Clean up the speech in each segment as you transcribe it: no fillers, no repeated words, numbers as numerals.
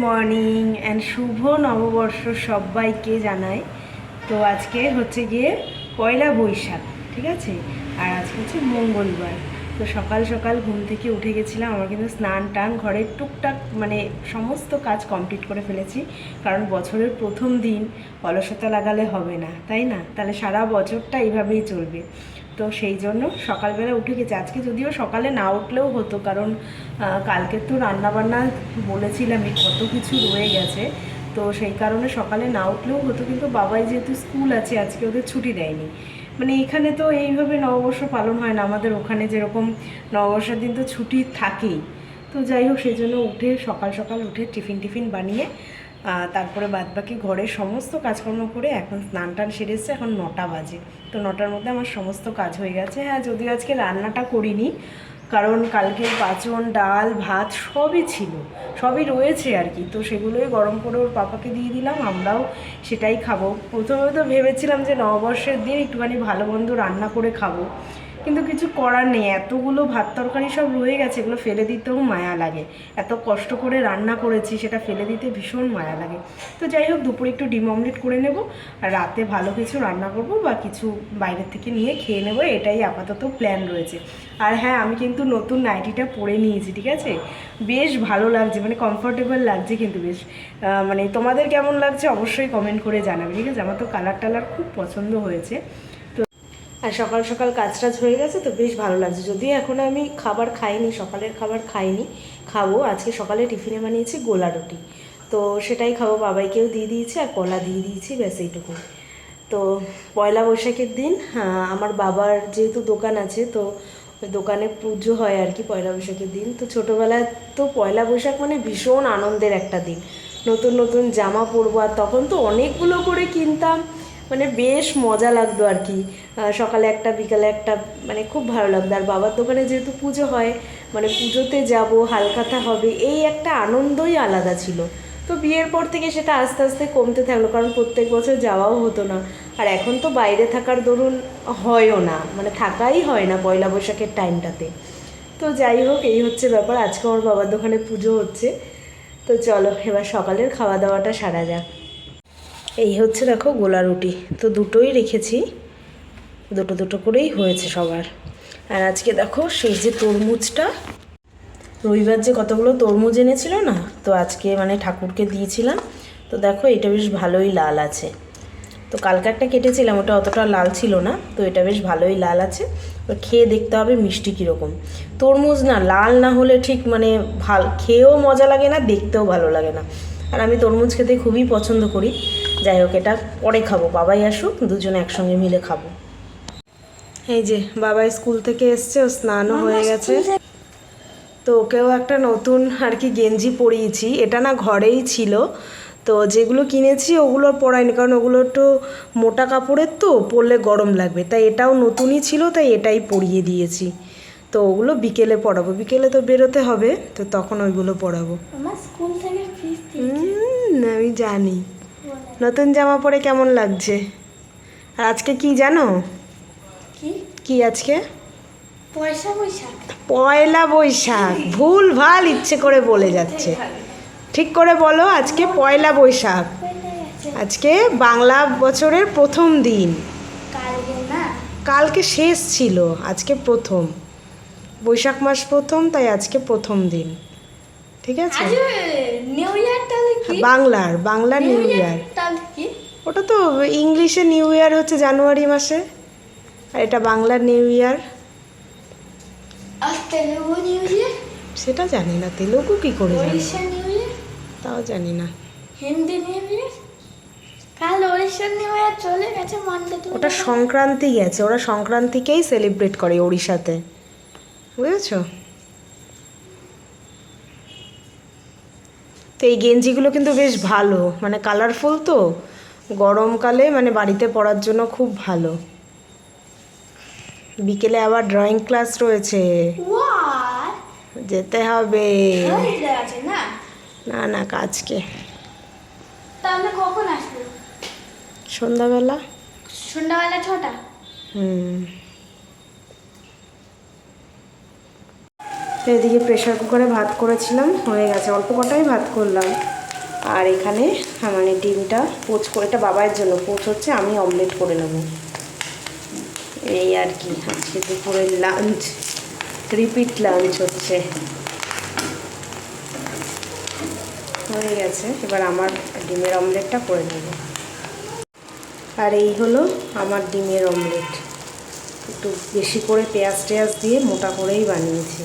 Morning and শুভ নববর্ষ সবাইকে জানাই। তো আজকে হচ্ছে গিয়ে পয়লা বৈশাখ, ঠিক আছে? আর আজকে হচ্ছে মঙ্গলবার। তো সকাল সকাল ঘুম থেকে উঠে গেছিলাম। আমার কিন্তু স্নান টান ঘরের টুকটাক মানে সমস্ত কাজ কমপ্লিট করে ফেলেছি, কারণ বছরের প্রথম দিন অলসতা লাগালে হবে না, তাই না? তাহলে সারা বছরটা এইভাবেই চলবে। তো সেই জন্য সকালবেলা উঠে গেছে। আজকে যদিও সকালে না উঠলেও হতো, কারণ কালকে তো রান্নাবান্না বলেছিলামই, কত কিছু রয়ে গেছে। তো সেই কারণে সকালে না উঠলেও হতো, কিন্তু বাবাই যেহেতু স্কুল আছে আজকে ওদের ছুটি দেয়নি। মানে এখানে তো এইভাবে নববর্ষ পালন হয় না, আমাদের ওখানে যেরকম নববর্ষের দিন তো ছুটি থাকেই। তো যাই হোক, সেই জন্য উঠে সকাল সকাল উঠে টিফিন বানিয়ে তারপরে বাদবাকি ঘরের সমস্ত কাজকর্ম করে এখন স্নান টান সেরে এসছে। এখন 9টা বাজে। তো 9টার মধ্যে আমার সমস্ত কাজ হয়ে গেছে। হ্যাঁ, যদিও আজকে রান্নাটা করিনি, কারণ কালকে পাঁচন ডাল ভাত সবই ছিল, সবই রয়েছে আর কি। তো সেগুলোই গরম করে ওর পাপাকে দিয়ে দিলাম, আমরাও সেটাই খাবো। প্রথমে তো ভেবেছিলাম যে নববর্ষের দিন একটুখানি ভালো মন্দ রান্না করে খাবো, কিন্তু কিছু করার নেই। এতগুলো ভাত তরকারি সব রয়ে গেছে, এগুলো ফেলে দিতেও মায়া লাগে। এত কষ্ট করে রান্না করেছি, সেটা ফেলে দিতে ভীষণ মায়া লাগে। তো যাই হোক, দুপুরে একটু ডিম অমলেট করে নেব, আর রাতে ভালো কিছু রান্না করব বা কিছু বাইরের থেকে নিয়ে খেয়ে নেবো, এটাই আপাতত প্ল্যান রয়েছে। আর হ্যাঁ, আমি কিন্তু নতুন নাইটিটা পরে নিয়েছি, ঠিক আছে? বেশ ভালো লাগছে, মানে কমফোর্টেবল লাগছে কিন্তু বেশ। মানে তোমাদের কেমন লাগছে অবশ্যই কমেন্ট করে জানাবে, ঠিক আছে? আমার তো কালার টালার খুব পছন্দ হয়েছে। আর সকাল সকাল কাজ টাজ হয়ে গেছে, তো বেশ ভালো লাগছে। যদিও এখন আমি খাবার খাইনি, সকালের খাবার খাইনি, খাবো। আজকে সকালে টিফিনে বানিয়েছি গোলা রুটি, তো সেটাই খাবো। বাবাইকেও দিয়ে দিয়েছি আর কলা দিয়ে দিয়েছি, ব্যাস এইটুকু। তো পয়লা বৈশাখের দিন আমার বাবার যেহেতু দোকান আছে, তো ওই দোকানে পুজো হয় আর কি পয়লা বৈশাখের দিন। তো ছোটোবেলায় তো পয়লা বৈশাখ মানে ভীষণ আনন্দের একটা দিন। নতুন নতুন জামা পরবো, আর তখন তো অনেকগুলো করে কিনতাম, মানে বেশ মজা লাগতো আর কি। সকালে একটা বিকালে একটা, মানে খুব ভালো লাগতো। আর বাবার দোকানে যেহেতু পুজো হয়, মানে পুজোতে যাব, হালখাতা হবে, এই একটা আনন্দই আলাদা ছিল। তো বিয়ের পর থেকে সেটা আস্তে আস্তে কমতে থাকলো, কারণ প্রত্যেক বছর যাওয়াও হতো না। আর এখন তো বাইরে থাকার দরুন হয়ও না, মানে থাকাই হয় না পয়লা বৈশাখের টাইমটাতে। তো যাই হোক, এই হচ্ছে ব্যাপার। আজকে আমার বাবার দোকানে পুজো হচ্ছে। তো চলো এবার সকালের খাওয়া দাওয়াটা সারা যাক। এই হচ্ছে দেখো গোলা রুটি, তো দুটোই রেখেছি, দুটো দুটো করেই হয়েছে সবার। আর আজকে দেখো সেই যে তরমুজটা, রবিবার যে কতগুলো তরমুজ এনেছিল না, তো আজকে মানে ঠাকুরকে দিয়েছিলাম। তো দেখো এটা বেশ ভালোই লাল আছে। তো কালকে একটা কেটেছিলাম, ওটা অতটা লাল ছিল না, তো এটা বেশ ভালোই লাল আছে। খেয়ে দেখতে হবে মিষ্টি কীরকম। তরমুজ না লাল না হলে ঠিক মানে খেয়েও মজা লাগে না, দেখতেও ভালো লাগে না। আর আমি তরমুজ খেতে খুবই পছন্দ করি। যাই হোক, এটা পরে খাবো, বাবাই আসুক, দুজনে একসঙ্গে মিলে খাবো। এই যে বাবা স্কুল থেকে এসছে, ও স্নানও হয়ে গেছে। তো ওকেও একটা নতুন আর কি গেঞ্জি পরিয়েছি। এটা না ঘরেই ছিল, তো যেগুলো কিনেছি ওগুলো পরাইনি, কারণ ওগুলো একটু মোটা কাপড়ের, তো পরলে গরম লাগবে। তাই এটাও নতুনই ছিল, তাই এটাই পরিয়ে দিয়েছি। তো ওগুলো বিকেলে পরাবো, বিকেলে তো বেরোতে হবে, তো তখন ওইগুলো পরাবো। আমার স্কুল থেকে ফিস আমি জানি। নতুন জামা পরে কেমন লাগছে? আর আজকে কি জানো? কি কি আজকে? পয়সা বৈশাখ। পয়লা বৈশাখ। ভুল ভাল ইচ্ছে করে বলে যাচ্ছে। ঠিক করে বলো, আজকে পয়লা বৈশাখ। আজকে বাংলা বছরের প্রথম দিন। কালকে না, কালকে শেষ ছিল, আজকে প্রথম। বৈশাখ মাস প্রথম, তাই আজকে প্রথম দিন, ঠিক আছে? আজ নিউ ইয়ার তাহলে কি? বাংলার নিউ ইয়ার। তাহলে কি? ওটা তো ইংলিশে নিউ ইয়ার হচ্ছে জানুয়ারি মাসে, আর এটা বাংলার নিউ ইয়ার। আর তেলুগু নিউ ইয়ার? সেটা জানি না, তেলুগু কি করে জানি, ওড়িশা নিউ ইয়ার? তাও জানি না। Hindi new year? কাল ওড়িশা নিউ ইয়ার চলে গেছে, মানতে তো ওটা সংক্রান্তি গেছে, ওরা সংক্রান্তিকেই সেলিব্রেট করে ওড়িশাতে, বুঝেছো? তো এই গেঞ্জিগুলো কিন্তু বেশ ভালো, মানে কালারফুল, তো গরমকালে মানে বাড়িতে পরার জন্য খুব ভালো। বিকেলে আবার ড্রয়িং ক্লাস রয়েছে, যেতে হবে। আছে না? না না, কাজকে। তাহলে কখন আসবে? সন্ধ্যাবেলা। সন্ধ্যাবেলা 6টা? এদিকে প্রেশার কুকারে ভাত করেছিলাম, হয়ে গেছে। অল্প কটাই ভাত করলাম, আর এখানে মানে ডিমটা পোচ করে, এটা বাবার জন্য পোচ হচ্ছে, আমি অমলেট করে নেব। এই আর কি আজকে দুপুরের লাঞ্চ, রিপিট লাঞ্চ হচ্ছে। হয়ে গেছে, এবার আমার ডিমের অমলেটটা করে নেব। আর এই হলো আমার ডিমের অমলেট, একটু বেশি করে পেঁয়াজ টেয়াজ দিয়ে মোটা করেই বানিয়েছি।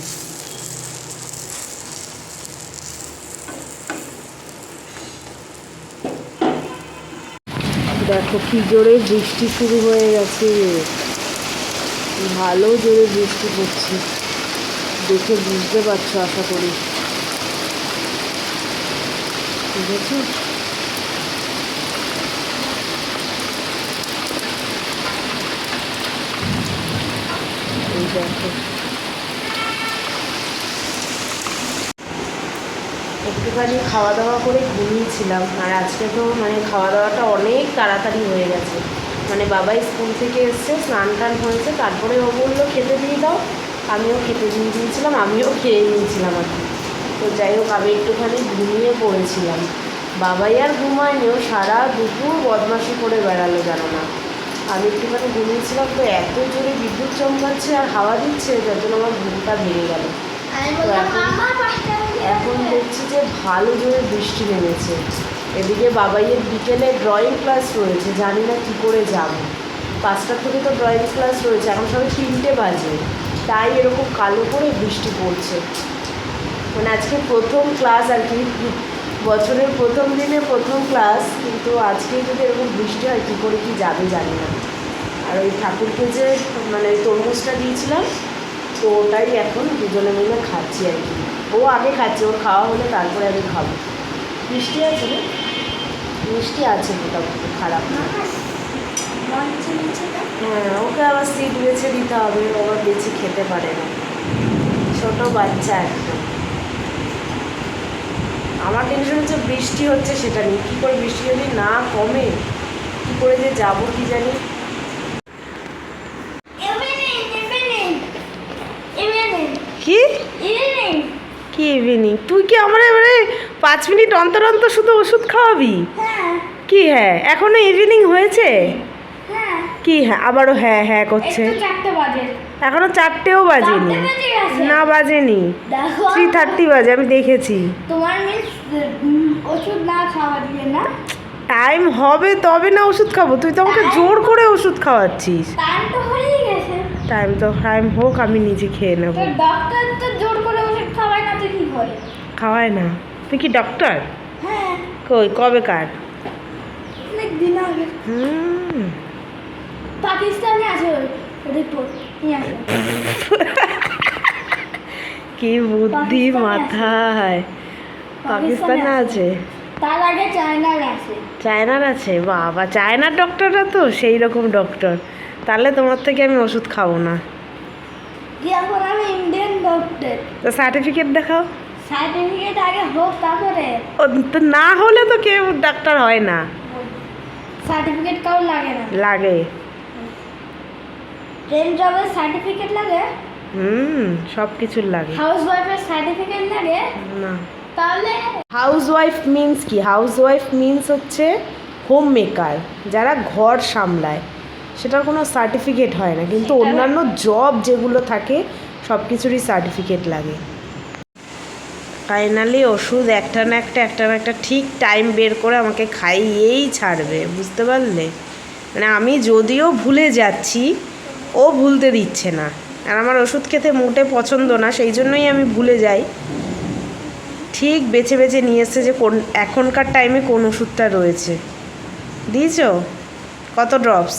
দেখো কি জোরে বৃষ্টি শুরু হয়ে গেছে, ভালো জোরে বৃষ্টি পড়ছে, দেখে বুঝতে পারছো আশা করি, বুঝেছো? এই দেখো একটুখানি খাওয়া দাওয়া করে ঘুমিয়েছিলাম, আর আজকে তো মানে খাওয়া দাওয়াটা অনেক তাড়াতাড়ি হয়ে গেছে। মানে বাবা স্কুল থেকে এসছে, স্নান টান হয়েছে, তারপরে ও বললো খেতে দিয়ে দাও, আমিও খেতে দিয়ে দিয়েছিলাম, আমিও খেয়ে নিয়েছিলাম আর কি। তো যাই হোক আমি একটুখানি ঘুমিয়ে পড়েছিলাম। বাবাই আর ঘুমায়নি, ও সারা দুপুর বদমাশি করে বেড়ালো জানো না। আমি একটুখানি ঘুমিয়েছিলাম, তো এত জোরে বিদ্যুৎ চমকাচ্ছে আর হাওয়া দিচ্ছে, যার জন্য আমার ঘুমটা ভেঙে গেল। এখন দেখছি যে ভালো জোরে বৃষ্টি নেমেছে। এদিকে বাবাইয়ের বিকেলে ড্রয়িং ক্লাস রয়েছে, জানি না কী করে যাব। 5টার থেকে তো ড্রয়িং ক্লাস রয়েছে, এখন সবাই 3টে বাজে, তাই এরকম কালো করে বৃষ্টি পড়ছে। মানে আজকে প্রথম ক্লাস আর কি, বছরের প্রথম দিনে প্রথম ক্লাস, কিন্তু আজকে যদি এরকম বৃষ্টি হয় কী করে কি যাবে জানি না। আর ওই ঠাকুরকে যে মানে তরমুজটা দিয়েছিলাম, তো ওটাই এখন দুজনে মিলে খাচ্ছি আর কি। ও আগে খাচ্ছে, ওর খাওয়া হলে তারপরে আমি খাবো। মিষ্টি আছে না? মিষ্টি আছে মোটামুটি, খারাপ না। হ্যাঁ, ওকে আবার সিট বেছে দিতে হবে, ও আবার বেছে খেতে পারে না, ছোটো বাচ্চা একটা। আমার টেনশন হচ্ছে বৃষ্টি হচ্ছে সেটা নিয়ে, কী করে বৃষ্টি যদি না কমে কী করে যে যাবো কি জানি। কি কি ইভিনিং? তুই কি আমার এবারে 5 মিনিট অন্তর অন্তর শুধু ওষুধ খাওয়াবি? কি হ্যাঁ, এখনো ইভিনিং হয়েছে? কি হ্যাঁ, আবারও হ্যাঁ হ্যাঁ করছে। এখনো 4টেও বাজেনি। না বাজেনি, 3:30 বাজে, আমি দেখেছি। তোমার ওষুধ না খাওয়া দিবে না? টাইম হবে তবে না ওষুধ খাবো, তুই তো আমাকে জোর করে ওষুধ খাওয়াচ্ছিস। টাইম তো হয়ে গেছে। টাইম হোক, আমি নিজে খেয়ে নেব। তো ডক্টর তো জোর করে ওষুধ খাওয়ায় না, তো কি করে? খাওয়ায় না? তুই কি ডক্টর? হ্যাঁ। কই, কবে কার? অনেক দিন আগে। পাকিস্তানে আছে রিপোর্ট নিয়ে আসো। কি বুদ্ধি মাথায়! পাকিস্তানে আছে? তার আগে চায়নার আছে। চায়নার আছে? বাবা, চায়নার ডক্টররা তো সেই রকম ডক্টর। তাহলে তোমার থেকে আমি ওষুধ খাবো না। এখন আমি ইন্ডিয়ান ডক্টর। তো সার্টিফিকেট দেখাও। সার্টিফিকেট আগে হোক তারপরে। ও তো না হলে তো কেউ ডাক্তার হয় না। সার্টিফিকেট কাউ লাগে না? লাগে। ট্রেন জবের সার্টিফিকেট লাগে? সব কিছুর লাগে। হাউস ওয়াইফের সার্টিফিকেট লাগে না। তাহলে হাউস ওয়াইফ মিন্স কি? হাউস ওয়াইফ মিন্স হচ্ছে হোম মেকার, যারা ঘর সামলায়, সেটার কোনো সার্টিফিকেট হয় না। কিন্তু অন্যান্য জব যেগুলো থাকে সব কিছুরই সার্টিফিকেট লাগে। ফাইনালি ওষুধ একটা না একটা ঠিক টাইম বের করে আমাকে খাইয়েই ছাড়বে, বুঝতে পারলে? মানে আমি যদিও ভুলে যাচ্ছি, ও ভুলতে দিচ্ছে না। আর আমার ওষুধ খেতে মোটে পছন্দ না, সেই জন্যই আমি ভুলে যাই। ঠিক বেছে বেছে নিয়ে এসছে যে কোন এখনকার টাইমে কোন ওষুধটা রয়েছে। দিয়েছো? কত ড্রপস?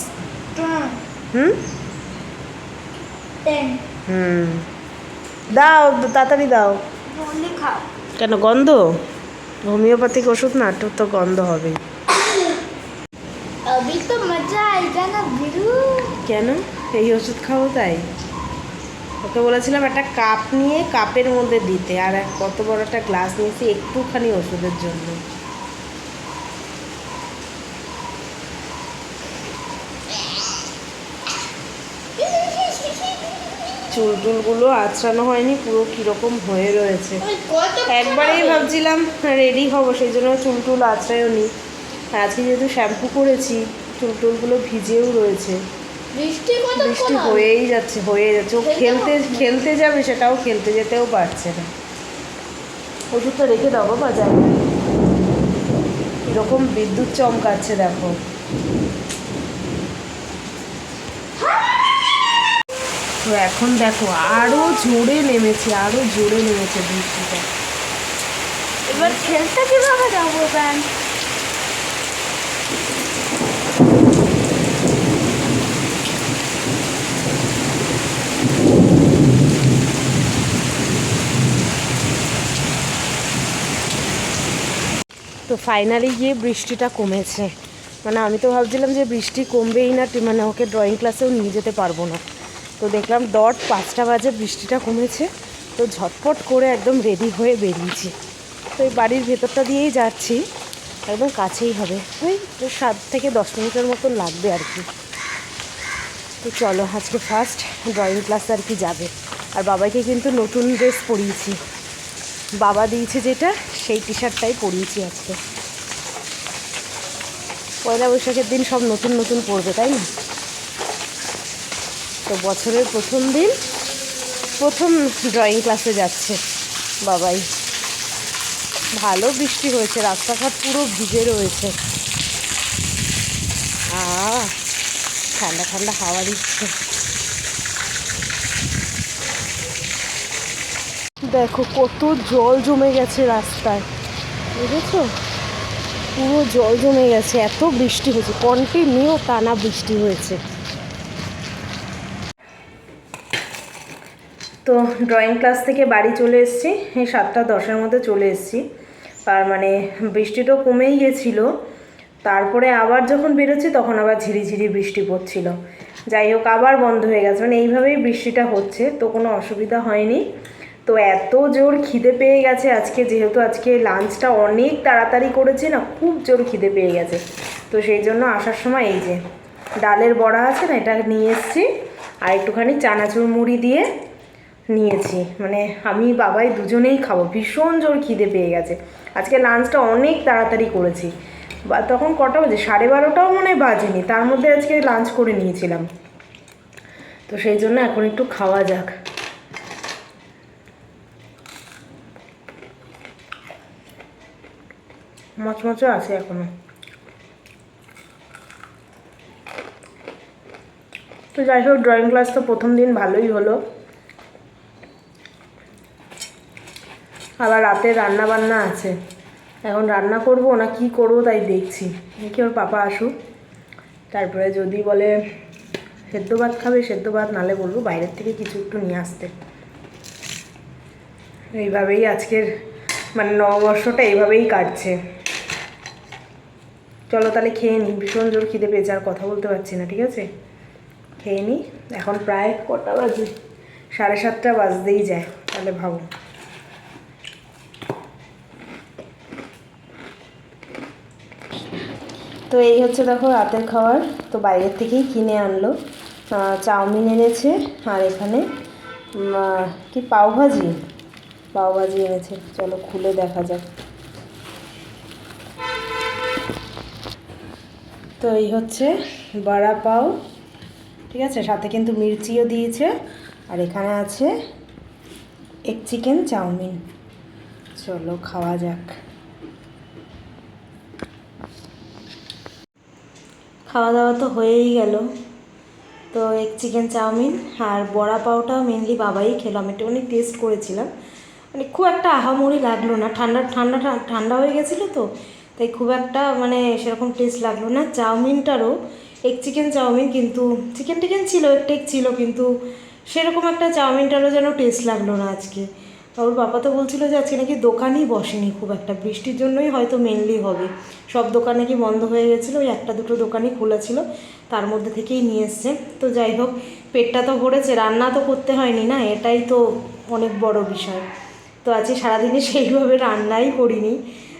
দাও তাড়াতাড়ি দাও। কেন, গন্ধ? হোমিওপ্যাথিক ওষুধ না, একটু তো গন্ধ হবেই। अभी तो मजा आएगा ना बिरू। কেন? এই ওষুধ খাবো তাই? ওকে বলেছিলাম একটা কাপ নিয়ে কাপের মধ্যে দিতে, আর কত বড় একটা গ্লাস নিয়েছি একটুখানি ওষুধের জন্য। চুল টুলগুলো আঁচড়ানো হয়নি, পুরো কীরকম হয়ে রয়েছে। ওই কতক্ষণ একবারেই হবে? ভাবছিলাম রেডি হব, সেই জন্য চুল টুল আঁচড়ায়ও নি। আর আজকে যেহেতু শ্যাম্পু করেছি, চুল টুলগুলো ভিজেও রয়েছে। বৃষ্টি বৃষ্টি কতক্ষণ হবে? হয়েই যাচ্ছে হয়ে যাচ্ছে। ও খেলতে খেলতে যাবে, সেটাও খেলতে যেতেও পারছে না। ওষুধটা রেখে দাও বাবা, যাই এরকম বিদ্যুৎ চমকাচ্ছে দেখো। তো এখন দেখো আরো জোরে নেমেছে, আরো জোরে নেমেছে বৃষ্টিটা। এবার খেলতে কিভাবে যাবো ব্যান? তো ফাইনালি গিয়ে বৃষ্টিটা কমেছে। মানে আমি তো ভাবছিলাম যে বৃষ্টি কমবেই না, মানে ওকে ড্রয়িং ক্লাসেও নিয়ে যেতে পারবো না। তো দেখলাম 5টা বাজে বৃষ্টিটা কমেছে। তো ঝটপট করে একদম রেডি হয়ে বেরিয়েছি। তো এই বাড়ির ভেতরটা দিয়েই যাচ্ছি, একদম কাছেই হবে, ওই 7 থেকে 10 মিনিটের মতন লাগবে আর কি। তো চলো, আজকে ফার্স্ট ড্রয়িং ক্লাস আর কি যাবে। আর বাবাকে কিন্তু নতুন ড্রেস পরিয়েছি, বাবা দিয়েছে যেটা, সেই টি শার্টটাই পরিয়েছি আজকে। পয়লা বৈশাখের দিন সব নতুন নতুন পরবে, তাই না? তো বছরের প্রথম দিন প্রথম ড্রয়িং ক্লাসে যাচ্ছে বাবাই। ভালো বৃষ্টি হয়েছে, রাস্তাঘাট পুরো ভিজে রয়েছে। ঠান্ডা ঠান্ডা হাওয়া দিচ্ছে। দেখো কত জল জমে গেছে রাস্তায়, বুঝেছো? পুরো জল জমে গেছে, এত বৃষ্টি হয়েছে, কন্টিনিউ টানা বৃষ্টি হয়েছে। তো ড্রয়িং ক্লাস থেকে বাড়ি চলে এসেছি, এই 7টা 10-এর মধ্যে চলে এসেছি। আর মানে বৃষ্টিটাও কমেই গেছিলো। তারপরে আবার যখন বেরোচ্ছি তখন আবার ঝিরিঝিরি বৃষ্টি পড়ছিল। যাই হোক, আবার বন্ধ হয়ে গেছে। মানে এইভাবেই বৃষ্টিটা হচ্ছে, তো কোনো অসুবিধা হয়নি। তো এত জোর খিদে পেয়ে গেছে আজকে, যেহেতু আজকে লাঞ্চটা অনেক তাড়াতাড়ি করেছি না, খুব জোর খিদে পেয়ে গেছে। তো সেই জন্য আসার সময় এই যে ডালের বড়া আছে না, এটা নিয়ে এসেছি। আর একটুখানি চানাচুর মুড়ি দিয়ে নিয়েছি। মানে আমি বাবাই দুজনেই খাবো, ভীষণ জোর খিদে পেয়ে গেছে। আজকে লাঞ্চটা অনেক তাড়াতাড়ি করেছি। বা তখন কটা বাজে, 12:30টাও মনে হয় বাজেনি, তার মধ্যে আজকে লাঞ্চ করে নিয়েছিলাম। তো সেই জন্য এখন একটু খাওয়া যাক। মচমচে আছে এখনো। তো যাই হোক, ড্রয়িং ক্লাস তো প্রথম দিন ভালোই হলো। আবার রাতে রান্না বান্না আছে, এখন রান্না করব না কি করব তাই দেখছি। দেখি ওর পাপা আসুক, তারপরে যদি বলে সেদ্ধ ভাত খাবে সেদ্ধ ভাত, নালে বলবো বাইরের থেকে কিছু একটু নিয়ে আসতে। এইভাবেই আজকের মানে নববর্ষটা এইভাবেই কাটছে। চলো তাহলে খেয়ে নিই, ভীষণ জোর খিদে পেয়েছে, আর কথা বলতে পারছি না। ঠিক আছে, খেয়ে নিই। এখন প্রায় কটা বাজে, 7:30 বাজতেই যায়, তাহলে ভাবো। তো এই হচ্ছে দেখো রাতের খাবার। তো বাইরের থেকেই কিনে আনলো, চাউমিন এনেছে, আর এখানে কি পাওভাজি এনেছে। চলো খুলে দেখা যাক। তো এই হচ্ছে বড়া পাও, ঠিক আছে, সাথে কিন্তু মির্চিও দিয়েছে। আর এখানে আছে এগ চিকেন চাউমিন। চলো খাওয়া যাক। খাওয়া দাওয়া তো হয়েই গেল। তো এগ চিকেন চাউমিন আর বড়া পাওটাও মেনলি বাবাই খেলো, আমি একটুখানি টেস্ট করেছিলাম। মানে খুব একটা আহামরি লাগলো না, ঠান্ডা ঠান্ডা ঠান্ডা হয়ে গেছিলো তো, তাই খুব একটা মানে সেরকম টেস্ট লাগলো না। চাউমিনটারও এগ চিকেন চাউমিন, কিন্তু চিকেন টিকেন ছিল, একটু ছিল, কিন্তু সেরকম একটা চাউমিনটারও যেন টেস্ট লাগলো না আজকে। ওর বাবা তো বলছিল যে আজকে নাকি দোকানই বসেনি খুব একটা, বৃষ্টির জন্যই হয়তো মেনলি হবে। সব দোকান নাকি বন্ধ হয়ে গেছিলো, ওই 1-2 দোকানই খোলা ছিল, তার মধ্যে থেকেই নিয়ে এসছে। তো যাই হোক, পেটটা তো ভরেছে, রান্না তো করতে হয়নি না, এটাই তো অনেক বড় বিষয়। তো আজকে সারাদিনে সেইভাবে রান্নাই করিনি।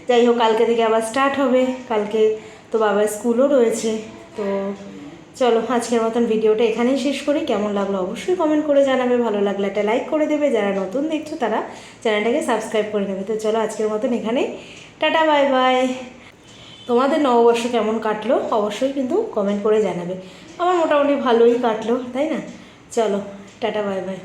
যাই হোক, কালকে থেকে আবার স্টার্ট হবে। কালকে তো বাবার স্কুলও রয়েছে, তো চলো আজকের মতন ভিডিওটা এখানেই শেষ করি। কেমন লাগলো অবশ্যই কমেন্ট করে জানাবে, ভালো লাগলে একটা লাইক করে দেবে, যারা নতুন দেখছো তারা চ্যানেলটাকে সাবস্ক্রাইব করে নেবে। তো চলো আজকের মতন এখানে টাটা, বাই বাই। তোমাদের নববর্ষ কেমন কাটলো অবশ্যই কিন্তু কমেন্ট করে জানাবে। আমার মোটামুটি ভালোই কাটলো, তাই না? চলো টাটা, বাই বাই।